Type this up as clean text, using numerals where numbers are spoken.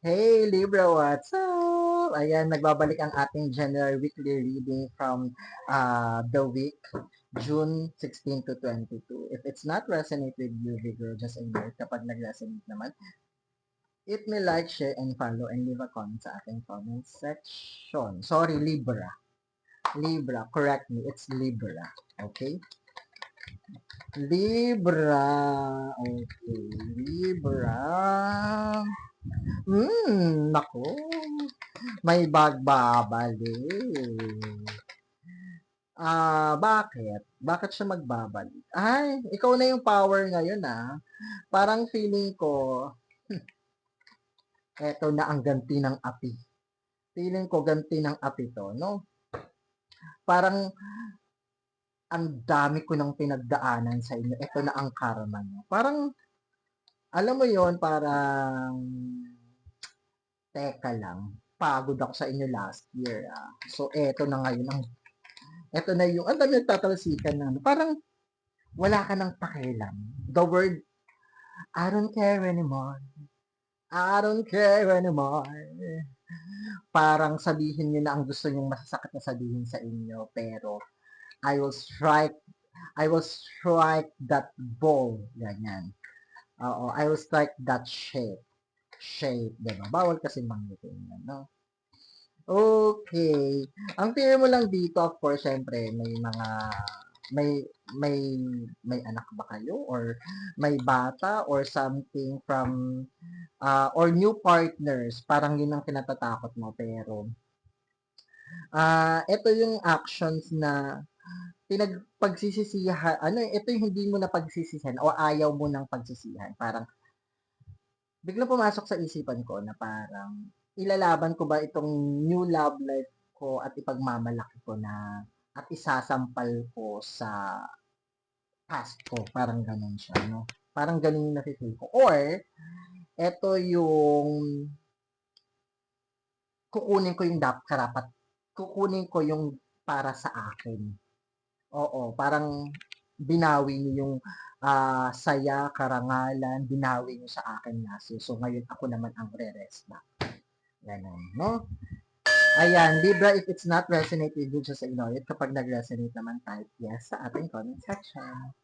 Hey Libra, what's up? Ayan, nagbabalik ang ating general weekly reading from the week June 16 to 22. If it's not resonate with you, Vigor, just ignore it. Kapag nag-resonate naman, hit me like, share, and follow, and leave a comment sa ating comment section. Sorry, Libra. Libra, correct me. It's Libra. Okay? Libra. Okay, Libra. Nako. May bagbabalik. Bakit? Bakit siya magbabalik? Ay, ikaw na yung power ngayon, ah. Parang feeling ko, eto na ang ganti ng api. Feeling ko ganti ng api to, no? Parang ang dami ko ng pinagdaanan sa inyo. Ito na ang karma nyo. Parang, alam mo yon parang, teka lang, pagod ako sa inyo last year, ah. So, eto na ngayon ang eto na yung, ang dami nagtatalsikan na, ano, parang wala ka ng pakialam. The word, I don't care anymore. I don't care anymore. Parang sabihin niyo na ang gusto niyong masasakit na sabihin sa inyo, pero I will strike, I will strike that ball. Ganyan. Oo, I will strike that shape. Shape, diba? Bawal kasi manggitin yan, no? Okay. Ang fear mo lang dito, of course, syempre, may mga may may may anak ba kayo or may bata or something from or new partners, parang yun ang kinatatakot mo pero ito yung actions na pinagpagsisisihan, ano ito yung hindi mo na pagsisisihan o ayaw mo ng pagsisihan, parang biglang pumasok sa isipan ko na parang ilalaban ko ba itong new love life ko at ipagmamalaki ko na at isasampal ko sa past ko. Parang ganun siya, no? Parang ganun yung nafe-feel ko. Or, eto yung kukunin ko yung karapat. Kukunin ko yung para sa akin. Oo, parang binawi niyo yung saya, karangalan, binawi niyo sa akin last year. So, ngayon ako naman ang re-rest back. Ganon, no? Ayan, Libra, if it's not resonate with you, just ignore it. Kapag nag-resonate naman, type yes sa ating comment section.